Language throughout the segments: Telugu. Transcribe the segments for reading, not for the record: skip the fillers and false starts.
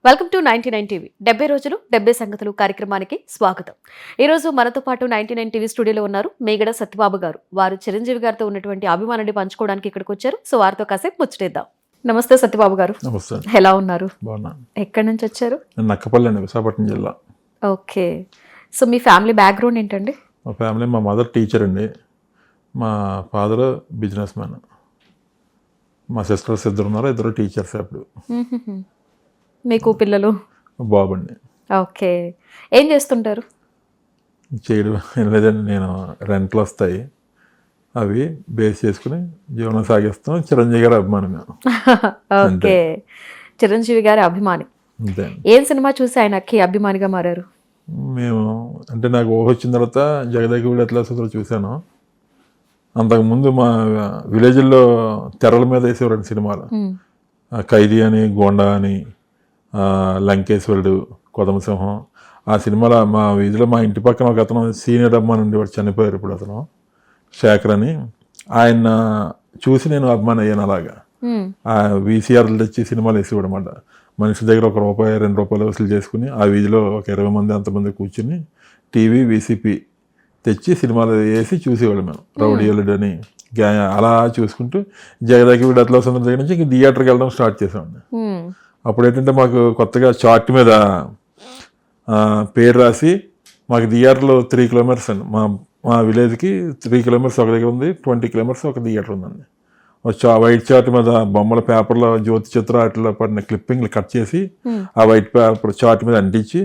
వెల్కమ్ టు 99 టీవీ 70 రోజులు 70 సంగతులు కార్యక్రమానికి స్వాగతం. ఈ రోజు మనతో పాటు 99 టీవీ స్టూడియోలో ఉన్నారు మేగడ సత్యబాబు గారు. వారు చిరంజీవి గారితో ఉన్నటువంటి అభిమానాన్ని పంచుకోవడానికి ఇక్కడికి వచ్చారు. సో వారితో కాసేపు ముచ్చటేద్దాం. నమస్తే సత్యబాబు గారు. నమస్తే. ఎలా ఉన్నారు? బాగున్నాను. ఎక్కడి నుంచి వచ్చారు? నక్కపల్లి అండి, విశాఖపట్నం జిల్లా. ఓకే. సో మీ ఫ్యామిలీ బ్యాక్గ్రౌండ్ ఏంటండి? మా ఫ్యామిలీ, మా మదర్ టీచర్ అండి, మా ఫాదర్ బిజినెస్ మ్యాన్, మా సిస్టర్స్ ఇద్దరు ఉన్నారు, ఇద్దరు టీచర్స్. అప్పుడు మీకు పిల్లలు? బాబు అండి. ఓకే. ఏం చేస్తుంటారు? చేయడం ఏం లేదండి, నేను రెంట్లు వస్తాయి, అవి బేస్ చేసుకుని జీవనం సాగిస్తాం. చిరంజీవి గారి అభిమానం మేము. ఓకే. చిరంజీవి గారి అభిమాని. అంతే. ఏం సినిమా చూసి ఆయనకి అభిమానిగా మారారు? మేము అంటే నాకు ఊహ వచ్చిన తర్వాత జగదేకవీడు అట్లా చూశాను. అంతకుముందు మా విలేజ్లో తెరల మీద వేసేవారండి సినిమాలు. ఖైదీ అని, గోండా అని, లంకేశ్వరుడు, కొదమసింహం. ఆ సినిమాలో మా వీధిలో మా ఇంటి పక్కన ఒక అతను సీనియర్ అభిమాని ఉండేవాడు, చనిపోయారు ఇప్పుడు అతను, శేఖర్ అని. ఆయన చూసి నేను అభిమాని అయ్యాను. అలాగా ఆ వీసీఆర్లు తెచ్చి సినిమాలు వేసేవాడు అన్నమాట. మనిషి దగ్గర ₹1, ₹2 వసూలు చేసుకుని ఆ వీధిలో ఒక 20 మంది అంతమంది కూర్చుని టీవీ వీసీపీ తెచ్చి సినిమాలు వేసి చూసేవాడు మేము. రౌడీ ఎల్లుడు అని అలా చూసుకుంటూ జగదేకవీడు అట్లా సందర్భం దగ్గర నుంచి ఇంక థియేటర్కి వెళ్ళడం స్టార్ట్ చేసామండి. అప్పుడు ఏంటంటే మాకు కొత్తగా చార్ట్ మీద పేరు రాసి, మాకు థియేటర్లో 3 కిలోమీటర్స్ అండి, మా విలేజ్కి 3 కిలోమీటర్స్ ఒక దగ్గర ఉంది, 20 కిలోమీటర్స్ ఒక థియేటర్ ఉందండి. వైట్ చార్ట్ మీద బొమ్మల పేపర్లో జ్యోతి చిత్ర అట్లా పడిన క్లిప్పింగ్లు కట్ చేసి ఆ వైట్ పేపర్ చార్ట్ మీద అంటించి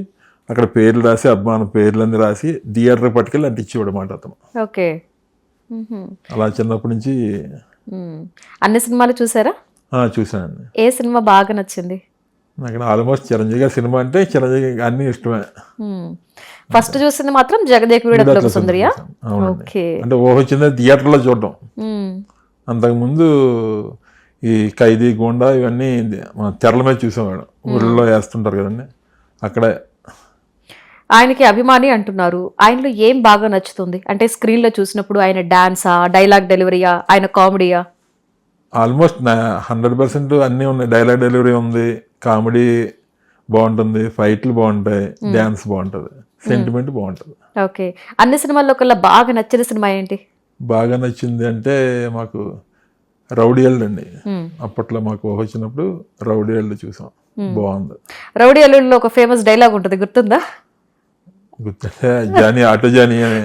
అక్కడ పేర్లు రాసి, అభిమాన పేర్లన్నీ రాసి థియేటర్ పట్టుకెళ్ళి అంటించేవాడు మాట అతను. ఓకే. అలా చిన్నప్పటి నుంచి. అన్ని సినిమాలు చూసారా? చూసానండి. ఏ సినిమా బాగా నచ్చింది? నాకు ఆల్మోస్ట్ చిరంజీవి గారి సినిమా అంటే చిరంజీవి అన్ని ఇష్టమే. ఫస్ట్ చూసింది మాత్రం జగదేకవీడు సుందరియా? అవునండి. అంటే ఊహ వచ్చింది థియేటర్లో చూడడం. అంతకుముందు ఈ ఖైదీ, గోండా ఇవన్నీ తెరల మీద చూసేవాడు, ఊళ్ళో వేస్తుంటారు కదండి, అక్కడే. ఆయనకి అభిమాని అంటున్నారు, ఆయనలో ఏం బాగా నచ్చుతుంది? అంటే స్క్రీన్ లో చూసినప్పుడు ఆయన డాన్సా, డైలాగ్ డెలివరీయా, ఆయన కామెడీయా? ఆల్మోస్ట్ 100% అన్నీ ఉన్నాయి. డైలాగ్ డెలివరీ ఉంది, కామెడీ బాగుంటుంది, ఫైట్లు బాగుంటాయి, డాన్స్ బాగుంటుంది, సెంటిమెంట్ బాగుంటుంది. ఓకే. అన్ని సినిమాల్లో కల్లా బాగా నచ్చిన సినిమా ఏంటి? బాగా నచ్చింది అంటే మాకు రౌడీ ఎల్లుడు అండి. అప్పట్లో మాకు వచ్చినప్పుడు రౌడీ ఎల్లుడు చూసాం, బాగుంది. రౌడీ ఎల్లుడులో ఒక ఫేమస్ డైలాగ్ ఉంటుంది, గుర్తుందా? గుర్తుంటే జానీ, ఆటో జానీ అని.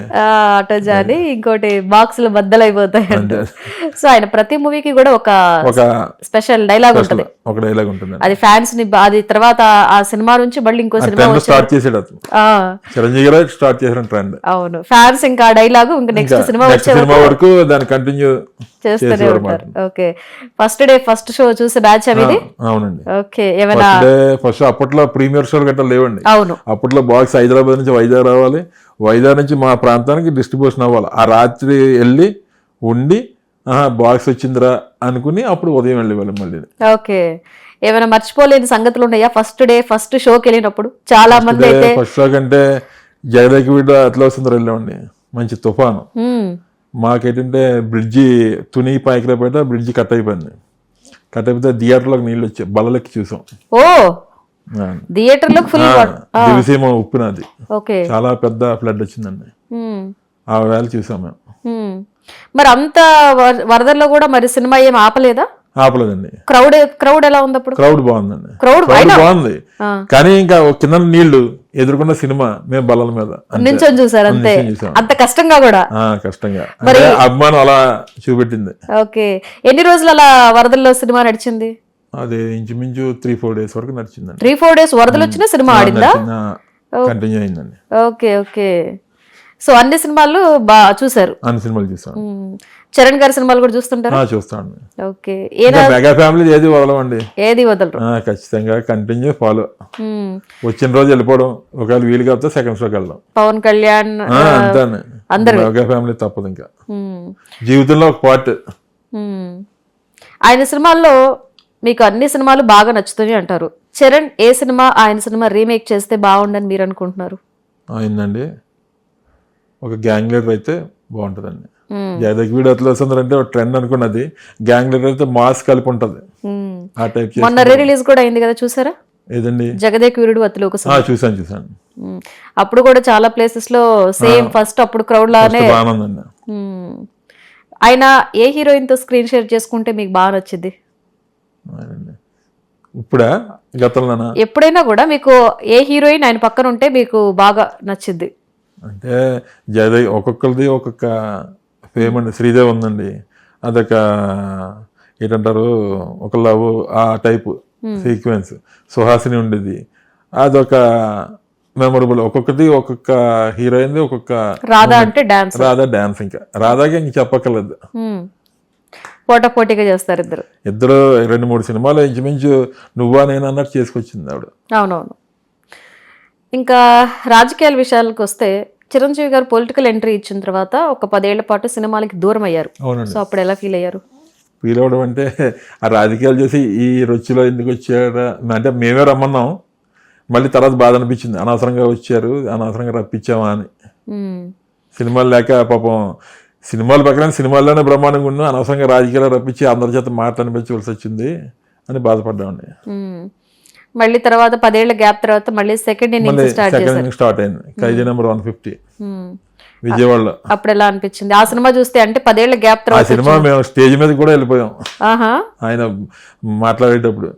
ఆటో జానీ, ఇంకోటి బాక్సులు బద్దలైపోతాయి అంటే. సో ఆయన ప్రతి మూవీకి కూడా ఒక స్పెషల్ డైలాగ్ ఉంటుంది, ఒక డైలాగ్ ఉంటుంది. అది ఫ్యాన్స్ ని, అది తర్వాత ఆ సినిమా నుంచి మళ్ళీ ఇంకో సినిమా స్టార్ట్ చేసాడు అతను, చిరంజీవి గారు స్టార్ట్ చేసిన ట్రెండ్. అవును, ఫ్యాన్స్ ఇంకా డైలాగ్ ఇంకా నెక్స్ట్ సినిమా వరకు దాన్ని కంటిన్యూ చేస్తూనే ఉంటారు. Okay. First day first show చూసే బ్యాచ్ అవి? అవునండి. ఓకే. ఏమైనా ఫస్ట్ అప్పట్లో ప్రీమియర్ షోలు గట్రా లేవండి. అవును. అప్పట్లో బాక్స్ హైదరాబాద్ నుంచి వైజాగ్ రావాలి, వైజాగ్ నుంచి మా ప్రాంతానికి డిస్ట్రిబ్యూషన్ అవ్వాలి. ఆ రాత్రి వెళ్ళి ఉండి బాక్స్ వచ్చిందిరా అనుకుని అప్పుడు ఉదయం వెళ్ళేవాళ్ళం మళ్ళీ. ఓకే. ఏమైనా మర్చిపోలేని సంగతులు ఉన్నాయా ఫస్ట్ డే ఫస్ట్ షోకి వెళ్ళినప్పుడు? చాలా మంది అయితే ఫస్ట్ షో కంటే జగదేకవీడు అట్లా వస్తుందో వెళ్ళామండి, మంచి తుఫాను. మాకేంటంటే bridge Tuni Payakaraopeta bridge cut అయిపోయింది. కట్ అయిపోతే థియేటర్లోకి నీళ్ళు వచ్చాయి, బల్లలకి చూసాం. ఓ థియేటర్ లో ఫుల్ దివిసీమ ఉప్పునది, చాలా పెద్ద ఫ్లడ్ వచ్చిందండి. ఆ వేళ చూసాం మేము. మరి అంత వరదల్లో కూడా మరి సినిమా ఏం ఆపలేదా? ఆపలేదండి. క్రౌడ్ ఎలా ఉంది అప్పుడు? క్రౌడ్ బాగుందండి, క్రౌడ్ బాగుంది. కానీ ఇంకా కింద నీళ్లు ఎదుర్కొన్న సినిమా మేము బల్లల మీద నించొని చూసారు అంతే. అంత కష్టంగా కూడా? కష్టంగా, అభిమానం అలా చూపెట్టింది. ఓకే. ఎన్ని రోజులు అలా వరదల్లో సినిమా నడిచింది? అది ఇంచుమించు 3-4 డేస్ వరకు నడిచిందండి. 3-4 డేస్ వరదలు వచ్చినా సినిమా ఆడిందా? కంటిన్యూ అయిందండి. ఓకే. ఓకే. సో అన్ని సినిమాలు బాగా చూసారు? అన్ని సినిమాలు చూసాను. చరణ్ గారి సినిమాలు కూడా చూస్తుంటారా? చూస్తాను. ఓకే. మెగా ఫ్యామిలీ ఏది వదలమండి, ఏది వదలరు, ఖచ్చితంగా కంటిన్యూ ఫాలో. వచ్చిన రోజు వెళ్ళిపోవడం, ఒకవేళ వీలు కాకపోతే సెకండ్ షోకి వెళ్ళడం. పవన్ కళ్యాణ్ అంతే, మెగా ఫ్యామిలీ తప్పదు, ఇంకా జీవితంలో ఒక పార్ట్. ఆయన సినిమాల్లో మీకు అన్ని సినిమాలు బాగా నచ్చుతాయి అంటారు. చరణ్ ఏ సినిమా ఆయన సినిమా రీమేక్ చేస్తే బాగుండని మీరు అనుకుంటున్నారు? అయిందండి, ఒక గ్యాంగ్ లీడర్ అయితే బాగుంటుందండి. జగదేకవీడు అట్లా వస్తుందంటే ఒక ట్రెండ్ అనుకున్నది, గ్యాంగ్ లీడర్ అయితే మాస్ కలిపి ఉంటది. ఆ టైప్. మొన్న రీ రిలీజ్ కూడా అయింది కదా, చూసారా? ఏదండి? జగదేక వీరుడు అతిలోక సుందరి. చూసాను. అప్పుడు కూడా చాలా ప్లేసెస్ లో సేమ్ ఫస్ట్ అప్పుడు క్రౌడ్ లానే. బాగానే ఉందండి. ఆయన ఏ హీరోయిన్ తో స్క్రీన్ షేర్ చేసుకుంటే మీకు బాగా నచ్చింది? ఇప్పుడా గతంలోనా? ఎప్పుడైనా కూడా మీకు ఏ హీరోయిన్ ఆయన పక్కన ఉంటే మీకు బాగా నచ్చింది? అంటే ఒక్కొక్కరిది ఒక్కొక్క ఫేమ్ అండి. శ్రీదేవి ఉందండి, అదొక ఏంటంటారు ఒక లవ్ ఆ టైపు సీక్వెన్స్. సుహాసిని ఉండేది, అదొక మెమొరబుల్. ఒక్కొక్కటి ఒక్కొక్క హీరోయిన్ ఒక్కొక్క. రాధా అంటే డాన్స్. రాధా డాన్స్, ఇంకా రాధాకి ఇంక చెప్పక్కర్లేదు. పోటాపోటీగా చేస్తారు ఇద్దరు 2-3 సినిమాలు ఇంచుమించు నువ్వా నేను అన్నట్టు చేసుకొచ్చింది ఆవిడ. అవునవును. ఇంకా రాజకీయాల విషయాలకు వస్తే చిరంజీవి గారు పొలిటికల్ ఎంట్రీ ఇచ్చిన తర్వాత ఒక 10 ఏళ్ల పాటు సినిమాలకి దూరం అయ్యారు. సో అప్పుడు ఎలా ఫీల్ అయ్యారు? ఫీల్ అవ్వడం అంటే ఆ రాజకీయాలు చేసి ఈ రుచిలో ఎందుకు వచ్చారా అంటే మేమే రమ్మన్నాం, మళ్ళీ తర్వాత బాధ అనిపించింది, అనవసరంగా వచ్చారు, అనవసరంగా రప్పించామా అని. సినిమాలు లేక పాపం సినిమాల ప్రకారం సినిమాల్లోనే బ్రహ్మాండంగా ఉన్నాం, అనవసరంగా రాజకీయాలు రప్పించి అందరి చేత మాట్లాడిపించవలసి వచ్చింది అని బాధపడ్డామండి. మళ్ళీ తర్వాత 10 ఏళ్ల గ్యాప్ తర్వాత మళ్ళీ సెకండ్ ఇన్నింగ్స్ స్టార్ట్ అయింది, ఖైదీ నెంబర్ 150 విజయవాడలో. అప్పుడు ఎలా అనిపించింది ఆ సినిమా చూస్తే? అంటే 10 ఏళ్ల గ్యాప్ తర్వాత సినిమా మేము స్టేజ్ మీద కూడా వెళ్ళిపోయాం, ఆయన మాట్లాడేటప్పుడు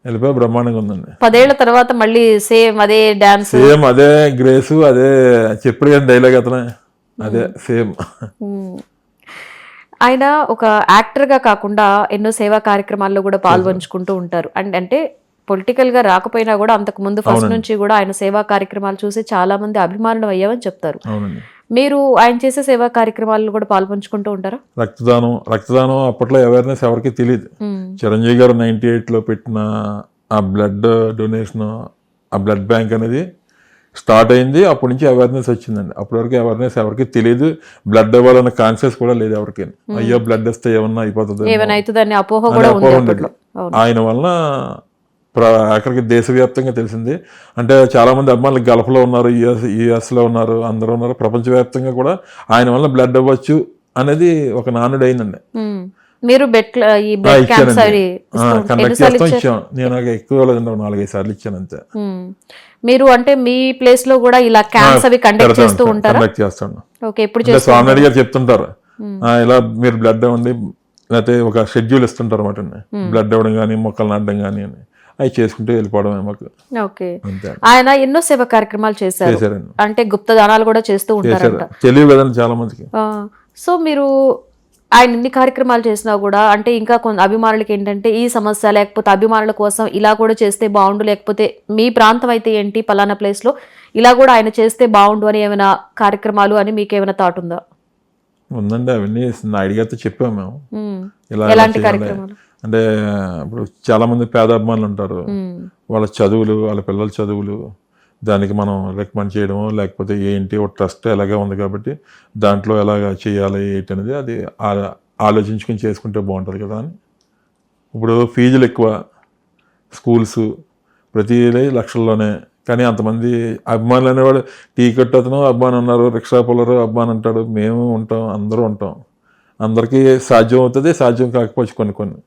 వెళ్ళిపోయి బ్రహ్మాండంగా ఉందండి. 10 ఏళ్ల తర్వాత మళ్ళీ సేమ్ అదే డాన్స్, సేమ్ అదే గ్రేసు, అదే చెప్పుడు కానీ డైలాగ్ అతనే అదే సేమ్. ఆయన ఒక యాక్టర్ గా కాకుండా ఎన్నో సేవా కార్యక్రమాల్లో కూడా పాల్పంచుకుంటూ ఉంటారు. అంటే పొలిటికల్ గా రాకపోయినా కూడా అంతకు ముందు ఫస్ట్ నుంచి కూడా ఆయన సేవా కార్యక్రమాలు చూసి చాలా మంది అభిమానులు అయ్యామని చెప్తారు. మీరు ఆయన చేసే సేవా కార్యక్రమాల్లో కూడా పాల్పంచుకుంటూ ఉంటారా? రక్తదానం అప్పట్లో అవేర్నెస్ ఎవరికి తెలియదు. చిరంజీవి గారు 98లో పెట్టిన ఆ బ్లడ్ డొనేషన్, ఆ బ్లడ్ బ్యాంక్ అనేది స్టార్ట్ అయింది, అప్పటి నుంచి అవేర్నెస్ వచ్చిందండి. అప్పటి వరకు అవేర్నెస్ ఎవరికి తెలియదు, బ్లడ్ ఇవ్వాలన్న కాన్షియస్ కూడా లేదు ఎవరికి. అయ్యో బ్లడ్ ఇస్తే ఏమన్నా అయిపోతుంది, ఆయన వలన అక్కడికి దేశవ్యాప్తంగా తెలిసింది. అంటే చాలా మంది అభిమానులు గల్ఫ్లో ఉన్నారు, యుఎస్లో ఉన్నారు, అందరూ ఉన్నారు, ప్రపంచవ్యాప్తంగా కూడా ఆయన వల్ల బ్లడ్ ఇవ్వచ్చు అనేది ఒక నానుడు అయిందండి. మీరు కండక్ట్ చేస్తాం, ఇచ్చాం. నేను ఎక్కువ 4-5 సార్లు ఇచ్చాను అంతే. మీరు అంటే మీ ప్లేస్ లో కూడా ఇలా క్యాంప్స్ అవి కండక్ట్ చేస్తూ ఉంటారా? కండక్ట్ చేస్తాను. ఓకే, ఇప్పుడు స్వామినాయుడు గారు చెప్తుంటారు, ఇలా మీరు బ్లడ్ ఇవ్వండి, లేకపోతే ఒక షెడ్యూల్ ఇస్తుంటారు అన్నమాట, బ్లడ్ ఇవ్వడం కానీ మొక్కలు నాటడం కానీ అని, అవి చేసుకుంటూ వెళ్ళిపోవడమే మాకు. ఓకే, ఆయన ఎన్నో సేవా కార్యక్రమాలు చేశారు, అంటే గుప్త దానాలు కూడా చేస్తూ ఉంటారు, తెలియదు కదండి చాలా మందికి. సో మీరు ఆయన ఇన్ని కార్యక్రమాలు చేసినా కూడా అంటే ఇంకా కొన్ని అభిమానులకి ఏంటంటే ఈ సమస్య, లేకపోతే అభిమానుల కోసం ఇలా కూడా చేస్తే బాగుండు, లేకపోతే మీ ప్రాంతం అయితే ఏంటి పలానా ప్లేస్ లో ఇలా కూడా ఆయన చేస్తే బాగుండు అని ఏమైనా కార్యక్రమాలు అని మీకు ఏమైనా థాట్ ఉందా? ఉందండి, అవన్నీ నాయుడు గారితో చెప్పాము మేము. ఎలాంటి కార్యక్రమాలు అంటే ఇప్పుడు చాలా మంది పేద అభిమానులు ఉంటారు, వాళ్ళ చదువులు, వాళ్ళ పిల్లల చదువులు, దానికి మనం రికమెండ్ చేయడం, లేకపోతే ఏంటి ఒక ట్రస్ట్ ఎలాగే ఉంది కాబట్టి దాంట్లో ఎలాగ చేయాలి ఏంటి అనేది అది ఆలోచించుకొని చేసుకుంటే బాగుంటుంది కదా అని. ఇప్పుడు ఫీజులు ఎక్కువ, స్కూల్స్ ప్రతిదీ లక్షల్లోనే, కానీ అంతమంది అభిమానులు అనేవాడు టీ కట్టతను అభిమానం ఉన్నారు, రిక్షా పుల్లరు అభిమానం అంటాడు, మేము ఉంటాం, అందరూ ఉంటాం, అందరికీ సాధ్యం అవుతుంది, సాధ్యం కాకపోవచ్చు కొన్ని.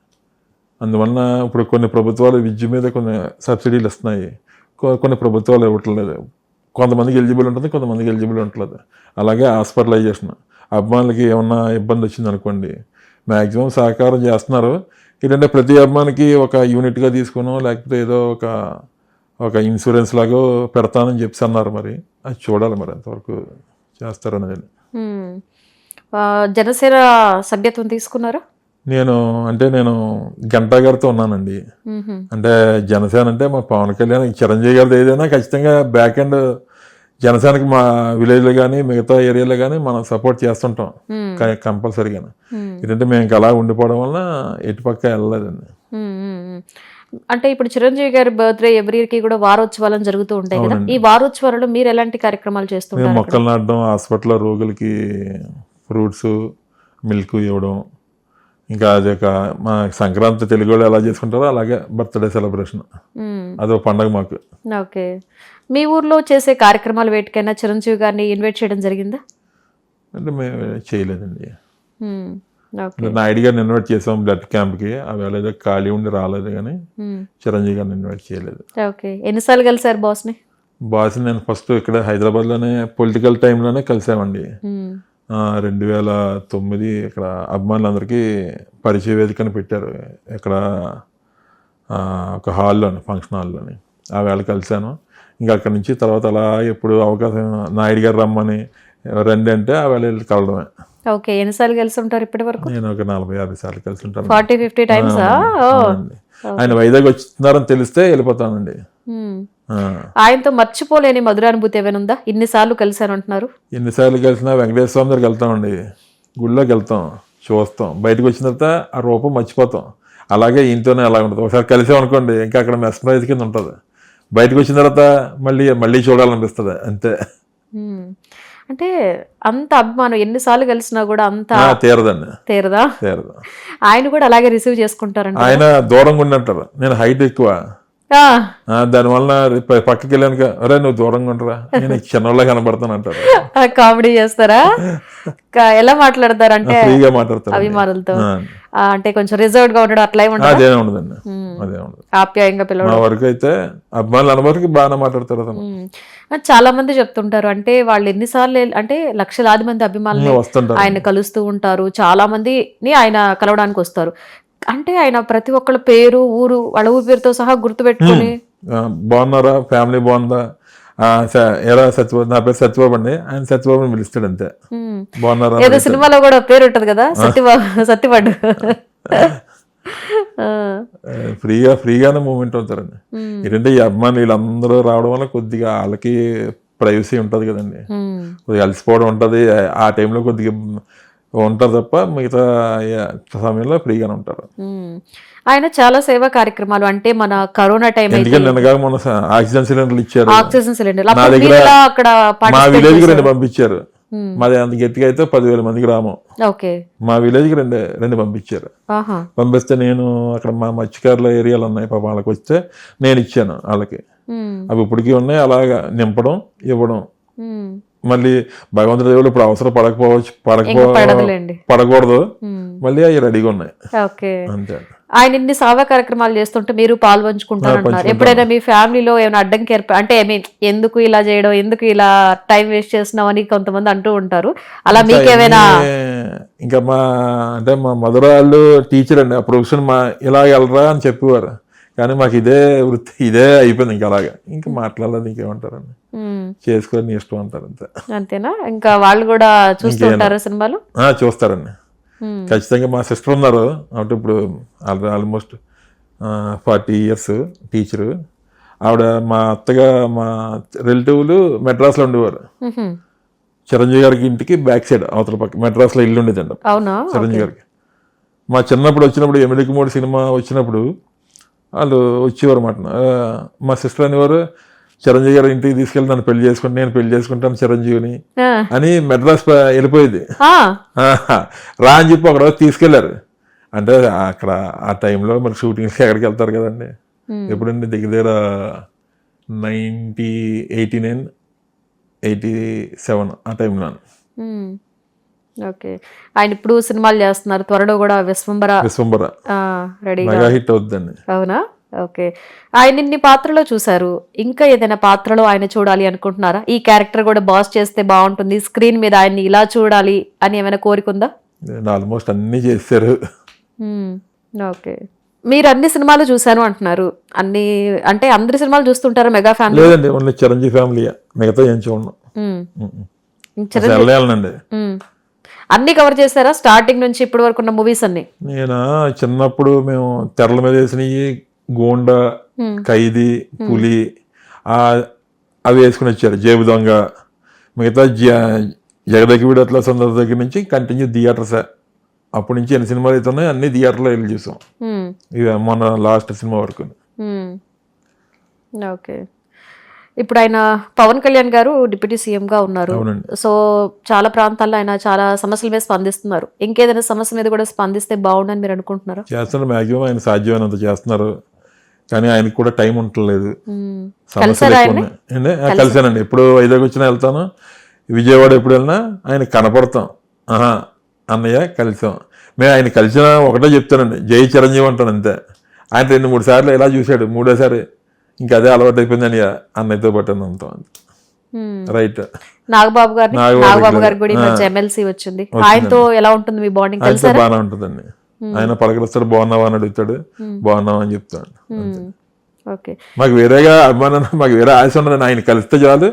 అందువలన ఇప్పుడు కొన్ని ప్రభుత్వాలు విద్య మీద కొన్ని సబ్సిడీలు ఇస్తున్నాయి, కొన్ని ప్రభుత్వాలు ఇవ్వట్లేదు. కొంతమందికి ఎలిజిబుల్ ఉంటుంది, కొంతమందికి ఎలిజిబుల్ ఉండట్లేదు. అలాగే హాస్పిటలైజేషన్, అభిమానులకి ఏమన్నా ఇబ్బంది వచ్చింది అనుకోండి, మ్యాక్సిమం సహకారం చేస్తున్నారు. ఏంటంటే ప్రతి అభిమానికి ఒక యూనిట్గా తీసుకునో లేకపోతే ఏదో ఒక ఇన్సూరెన్స్ లాగో పెడతానని చెప్పి అన్నారు. మరి అది చూడాలి మరి ఎంతవరకు చేస్తారనేది. జనసేన సభ్యత్వం తీసుకున్నారా? నేను గంటా గారితో ఉన్నానండి. అంటే జనసేన అంటే మా పవన్ కళ్యాణ్, చిరంజీవి గారిది ఏదైనా ఖచ్చితంగా బ్యాక్ ఎండ్ జనసేనకి మా విలేజ్లో కానీ మిగతా ఏరియాలో కానీ మనం సపోర్ట్ చేస్తుంటాం కంపల్సరీగా. ఏంటంటే మేము ఇంకా అలా ఉండిపోవడం వల్ల ఎటుపక్క వెళ్ళలేదండి. అంటే ఇప్పుడు చిరంజీవి గారి బర్త్డే ఎవ్రీ ఇయర్ కి కూడా వారోత్సవాలను జరుగుతూ ఉంటాయి కదా, ఈ వారోత్సవాలలో మీరు ఎలాంటి కార్యక్రమాలు చేస్తుంటారు? మొక్కలు నాటడం, హాస్పిటల్లో రోగులకి ఫ్రూట్స్ మిల్క్ ఇవ్వడం, ఇంకా అది ఒక మా సంక్రాంతి తెలుగు వాళ్ళు ఎలా చేసుకుంటారో అలాగే బర్త్డే సెలబ్రేషన్, అదో పండగ మాకు. ఓకే, మీ ఊర్లో చేసే కార్యక్రమాలు వేటికైనా చిరంజీవి గారిని ఇన్వైట్ చేయడం జరిగిందా? అంటే మేము చేయలేదండి. ఓకే. నాయుడు గారిని ఇన్వైట్ చేసాం బ్లడ్ క్యాంప్కి, అవి ఏదో ఖాళీ ఉండి రాలేదు కానీ చిరంజీవి గారిని ఇన్వైట్ చేయలేదు. ఓకే. ఎన్నిసార్లు కలిసారు బాస్ని? బాస్ నేను ఫస్ట్ ఇక్కడ హైదరాబాద్లోనే పొలిటికల్ టైంలోనే కలిసామండి. 2009 ఇక్కడ అభిమానులందరికీ పరిచయ వేదికని పెట్టారు ఇక్కడ ఒక హాల్లోని, ఫంక్షన్ హాల్లోని. ఆ వేళ కలిశాను. ఇంకా అక్కడి నుంచి తర్వాత అలా ఎప్పుడు అవకాశం నాయుడు గారు రమ్మని రండి అంటే ఆ వేళ వెళ్ళి కలవడమే. ఓకే. ఎన్నిసార్లు కలిసి ఉంటారు ఇప్పటి వరకు? నేను ఒక 40-50 సార్లు కలిసి ఉంటాను. 40-50 టైమ్స్? ఆయన వైజాగ్ వచ్చిస్తున్నారని తెలిస్తే వెళ్ళిపోతానండి. ఆయనతో మర్చిపోలేని మధురానుభూతి ఏమైనా ఉందా? ఇన్నిసార్లు కలిసాను అంటున్నారు. ఎన్నిసార్లు కలిసినా వెంకటేశ్వర స్వామి దగ్గరికి వెళ్తామండి, గుళ్ళోకి వెళ్తాం, చూస్తాం, బయటకు వచ్చిన తర్వాత ఆ రూపం మర్చిపోతాం. అలాగే ఇంట్లోనే అలా ఉంటుంది. ఒకసారి కలిసామనుకోండి ఇంకా అక్కడ మెస్మరైజ్ కింద ఉంటుంది. బయటకు వచ్చిన తర్వాత మళ్ళీ చూడాలనిపిస్తుంది అంతే. అంటే అంత అభిమానం ఎన్నిసార్లు కలిసినా కూడా అంత తీరదండి. తీరదా? తీరదు. ఆయన కూడా అలాగే రిసీవ్ చేసుకుంటారంట. ఆయన దూరంగా ఉండంటారు, నేను హైట్ ఎక్కువ, దానివల్ల పక్కకి వెళ్ళాను, అరే నువ్వు దూరంగా ఉంటారా, నేను చిన్నోళ్ళ కనబడతాను అంటారు. కామెడీ చేస్తారా? ఎలా మాట్లాడతారు అంటే ఫ్రీగా మాట్లాడతారు అభిమానులతో, అంటే కొంచెం రిజర్వ్డ్ గా ఉండడం అట్లా అదే ఉండదండి. అదే ఉండదు. ఆప్యాయంగా పిలవడం. మా వరకు అయితే అభిమానులు అన్న వరకు బాగానే మాట్లాడతారు అతను. చాలా మంది చెప్తుంటారు అంటే వాళ్ళు ఎన్నిసార్లు అంటే లక్షలాది మంది అభిమానులు ఆయన కలుస్తూ ఉంటారు, చాలా మందిని ఆయన కలవడానికి వస్తారు. అంటే ఆయన ప్రతి ఒక్కళ్ళ పేరు, ఊరు, వాళ్ళ ఊరి పేరుతో సహా గుర్తు పెట్టుకుని బాగున్నారా, ఫ్యామిలీ బాగుందా, ఎలా సత్యబాబు, నా పేరు సత్యబాబు అండి, ఆయన సత్యబాబుని పిలుస్తాడు అంతే. బాగున్నారా? ఏదో సినిమాలో కూడా పేరు ఉంటది కదా, సత్యబాబు. ఫ్రీగానే మూమెంట్ అవుతారండి. ఏంటంటే ఈ అభిమానులు వీళ్ళందరూ రావడం వల్ల కొద్దిగా వాళ్ళకి ప్రైవసీ ఉంటది కదండి, కొద్దిగా అలసిపోవడం ఉంటది. ఆ టైంలో కొద్దిగా ఉంటారు తప్ప మిగతా సమయంలో ఫ్రీగానే ఉంటారు. ఆయన చాలా సేవా కార్యక్రమాలు, అంటే మన కరోనా టైం ఎందుకంటే మొన్న ఆక్సిజన్ సిలిండర్లు ఇచ్చారు. ఆక్సిజన్ సిలిండర్ నా దగ్గర అక్కడ మా విలేజ్ కి 2 పంపించారు. మాది అంత గట్టిగా అయితే 10,000 మంది గ్రామం. మా విలేజ్ కి రెండు పంపించారు. పంపిస్తే నేను అక్కడ మా మత్స్యకారుల ఏరియాలు ఉన్నాయి పాప, వాళ్ళకి వస్తే నేను ఇచ్చాను వాళ్ళకి. అవి ఇప్పటికీ ఉన్నాయి, అలాగా నింపడం ఇవ్వడం. మళ్ళీ భగవంతుడి దేవుడు ఇప్పుడు అవసరం పడకూడదు, మళ్ళీ అవి రెడీగా ఉన్నాయి అంతే. ఆయన ఇన్ని సేవా కార్యక్రమాలు చేస్తుంటే మీరు పాల్పంచుకుంటారు. ఎప్పుడైనా మీ ఫ్యామిలీలో ఏమైనా అడ్డంకి అంటే ఎందుకు ఇలా చేయడం, ఎందుకు ఇలా టైం వేస్ట్ చేస్తున్నావు అని కొంతమంది అంటూ ఉంటారు, అలా మీకేమైనా? ఇంకా మా మధురాళ్ళు టీచర్ అండి, ఆ ప్రొఫెషన్ ఇలా వెళ్ళరా అని చెప్పేవారు, కానీ మాకు ఇదే వృత్తి, ఇదే అయిపోయింది. ఇంకా అలాగా ఇంకా మాట్లాడలేదు, ఇంకేమంటారండి, చేసుకొని ఇష్టం అంటారు అంతే. అంతేనా? ఇంకా వాళ్ళు కూడా చూస్తూ ఉంటారు సినిమాలు? చూస్తారండి ఖచ్చితంగా. మా సిస్టర్ ఉన్నారు అంటే ఇప్పుడు ఆల్మోస్ట్ 40 years టీచరు. ఆవిడ మా అత్తగా మా రిలేటివ్లు మెడ్రాస్లో ఉండేవారు. చిరంజీవి గారికి ఇంటికి బ్యాక్ సైడ్ అవతల పక్క మెడ్రాస్లో ఇల్లు ఉండేదండి చిరంజీవి గారికి. మా చిన్నప్పుడు వచ్చినప్పుడు ఎమ్మెల్యేకి 3 సినిమా వచ్చినప్పుడు వాళ్ళు వచ్చేవారు అన్నమాట. మా సిస్టర్ అనేవారు, చిరంజీవి గారు ఇంటికి తీసుకెళ్ళి నన్ను పెళ్లి చేసుకుంటే, నేను పెళ్లి చేసుకుంటాను చిరంజీవిని అని మెడ్రాస్ వెళ్ళిపోయేది. రా అని చెప్పి అక్కడ తీసుకెళ్లారు. అంటే అక్కడ ఆ టైంలో మరి షూటింగ్స్కి ఎక్కడికి వెళ్తారు కదండి, ఎప్పుడండి దగ్గర 1989, 87 ఆ టైంలో. ఓకే. ఆయన ఇప్పుడు సినిమాలు చేస్తున్నారు, త్వరలో కూడా విశ్వంబర మెగా హిట్ అవుతుందండి. అవునా? ఓకే. ఆయన ఇన్ని పాత్రలో చూసారు, ఇంకా ఏదైనా పాత్రలో ఆయన చూడాలి అనుకుంటున్నారా? ఈ క్యారెక్టర్ కూడా బాస్ చేస్తే బాగుంటుంది, స్క్రీన్ మీద ఆయన్ని ఇలా చూడాలి అని ఏమైనా కోరికుందా? ఆల్మోస్ట్ అన్ని చేశారు. ఓకే. మీరు అన్ని సినిమాలు చూసాను అంటున్నారు, అన్ని అంటే అందరి సినిమాలు చూస్తుంటారా మెగా ఫ్యామిలీ? లేదండి, ఓన్లీ చిరంజీవి ఫ్యామిలీ, మిగతా ఏం చూడను. అన్ని కవర్ చేశారా స్టార్టింగ్ నుంచి ఇప్పటి వరకు ఉన్న మూవీస్ అన్ని? నేను చిన్నప్పుడు మేము తెరల మీద వేసినవి గోండా, ఖైదీ, పులి అవి వేసుకుని వచ్చారు, జేబు దొంగ. మిగతా జగదగివిడు అట్లా సందర్భ దగ్గర నుంచి కంటిన్యూ థియేటర్స్. అప్పటి నుంచి ఎన్ని సినిమాలు అయితే ఉన్నాయో అన్ని థియేటర్లో వెళ్ళి చూసాం, ఇక మన లాస్ట్ సినిమా వరకు. ఓకే. ఇప్పుడు ఆయన పవన్ కళ్యాణ్ గారు డిప్యూటీ సీఎం గా ఉన్నారు. సో చాలా ప్రాంతాల్లో ఆయన చాలా సమస్యల మీద స్పందిస్తున్నారు. ఇంకేదైనా సమస్య మీద కూడా స్పందిస్తే బాగుండని మీరు అనుకుంటున్నారా? చేస్తున్నారు, మ్యాక్సిమం ఆయన సాధ్యమైనంత చేస్తున్నారు, కానీ ఆయనకు కూడా టైం ఉండలేదు. కలిసానండి, ఎప్పుడు వైజాగ్ వచ్చినా వెళ్తాను, విజయవాడ ఎప్పుడు వెళ్ళినా ఆయన కనపడతాం. అన్నయ్య కలిసాం. మేము ఆయన కలిసిన ఒకటే చెప్తానండి, జై చిరంజీవి అంటాను అంతే. ఆయన 2-3 సార్లు ఇలా చూశాడు, మూడోసారి ఇంకా అదే అలవాటు అయిపోయింది అన్నయ్య, అన్నయ్యతో పాటు అంతా రైట్. నాగబాబు గారికి కూడా ఈ మధ్య ఎమ్మెల్సీ వచ్చింది, ఆయనతో ఎలా ఉంటుంది మీ బాండింగ్? ఆయనతో బాగానే ఉంటుందండి. ఆయన పలకరిస్తాడు, బాగున్నావా అని అడుగుతాడు, బాగున్నావా అని చెప్తాడు. ఓకే, మాకు వేరేగా అభిమానం, మాకు వేరే ఆశ ఉండదండి. ఆయన కలిస్తే చాలు,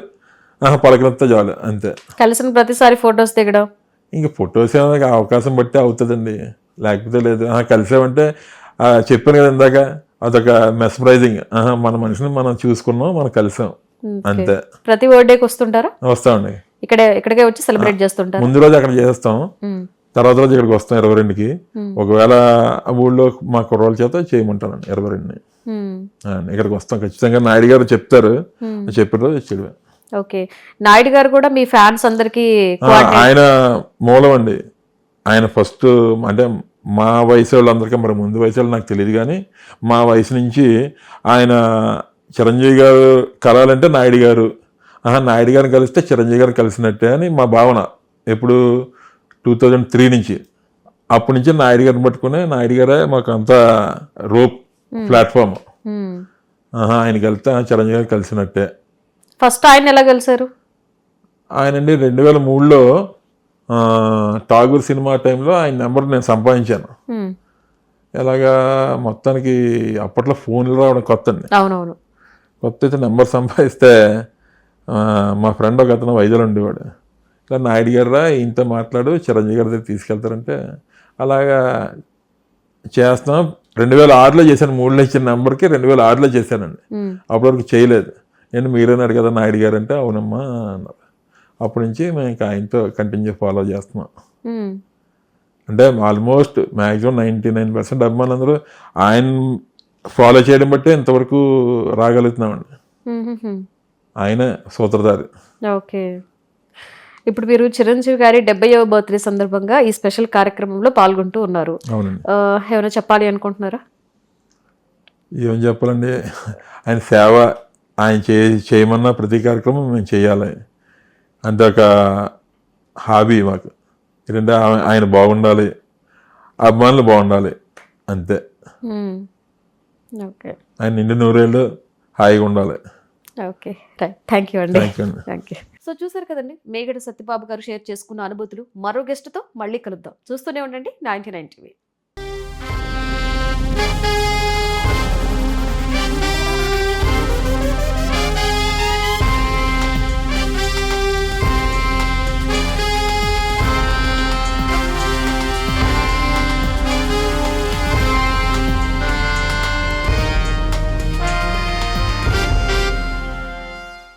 పలకరిస్తే చాలు అంతే. కలిసిన ప్రతిసారి ఫొటోస్ దిగడం, ఇంకా ఫొటోస్ ఏమైనా అవకాశం బట్టి అవుతుందండి, లేకపోతే లేదు. కలిసామంటే చెప్పాను కదా ఇందాక, అదొక మెస్మరైజింగ్. మన మనిషిని మనం చూసుకున్నాం, మనం కలిసాం అంతే. ప్రతి బర్త్డేకి వస్తుంటారా? వస్తామండి, ఇక్కడికే వచ్చి సెలబ్రేట్ చేస్తుంటారు. ముందు రోజు అక్కడ చేస్తాం, తర్వాత రోజు ఇక్కడికి వస్తాం 22కి. ఒకవేళ ఊళ్ళో మా కుర్రోళ్ళ చేత చేయమంటానండి 22ని. ఇక్కడికి వస్తాం ఖచ్చితంగా. నాయుడు గారు చెప్తారు, చెప్పిన రోజు వచ్చాడు. ఓకే, నాయుడు గారు కూడా మీ ఫ్యాన్స్ అందరికి ఆయన మూలం అండి. ఆయన ఫస్ట్ అంటే మా వయసు వాళ్ళందరికీ, మరి ముందు వయసు వాళ్ళు నాకు తెలియదు కానీ, మా వయసు నుంచి ఆయన చిరంజీవి గారు కలాలంటే నాయుడు గారు, నాయుడు గారిని కలిస్తే చిరంజీవి గారు కలిసినట్టే అని మా భావన. ఎప్పుడు 2003 నుంచి, అప్పటి నుంచి నాయుడు గారిని పట్టుకుని, నాయుడు గారే మాకు అంతా రోప్ ప్లాట్ఫామ్. ఆయనకి వెళ్తే చిరంజీవి గారు కలిసినట్టే. ఫస్ట్ ఆయన ఎలా కలిసారు? ఆయనండి 2003లో ఠాగూర్ సినిమా టైంలో ఆయన నెంబర్ నేను సంపాదించాను. ఎలాగా మొత్తానికి అప్పట్లో ఫోన్లు రావడం కొత్త అండి. అవునవును, కొత్త అయితే నెంబర్ సంపాదిస్తే మా ఫ్రెండ్ ఒక అతను వైజాగ్ ఉండేవాడు. ఇలా నాయుడు గారు ఇంత మాట్లాడు, చిరంజీవి గారి దగ్గర తీసుకెళ్తారంటే అలాగా చేస్తాం. 2006లో చేశాను, 3లో ఇచ్చిన నెంబర్కి 2006లో చేశానండి. అప్పటి వరకు చేయలేదు. నేను మీరేనాడు కదా నాయుడు గారు అంటే, అవునమ్మా అన్నారు. అప్పటి నుంచి మేము ఇంకా ఆయనతో కంటిన్యూ ఫాలో చేస్తున్నాం. అంటే ఆల్మోస్ట్ మ్యాక్సిమం 99% అభిమానులందరూ ఆయన ఫాలో చేయడం బట్టే ఇంతవరకు రాగలుగుతున్నామండి. ఆయన సూత్రధారి. ఓకే, ఇప్పుడు మీరు చిరంజీవి గారి 70వ బర్త్డే సందర్భంగా ఈ స్పెషల్ కార్యక్రమంలో పాల్గొంటూ ఉన్నారు. అవునండి. ఏమైనా చెప్పాలి అనుకుంటున్నారా? ఏమని చెప్పాలండి, ఆయన సేవ, ఆయన చేయమన్న ప్రతి కార్యక్రమం మేము చేయాలి అంటే ఒక హాబీ మాకు. ఎందుకంటే ఆయన బాగుండాలి, అభిమానులు బాగుండాలి అంతే. ఓకే, ఆయన నిండు 100 ఏళ్ళు హాయిగా ఉండాలి. ఓకే, థ్యాంక్ యూ అండి. Thank you. సో చూసారు కదండి, మేగడ సత్యబాబు గారు షేర్ చేసుకున్న అనుభూతులు. మరో గెస్ట్తో మళ్ళీ కలుద్దాం. చూస్తూనే ఉండండి 99 టీవీ.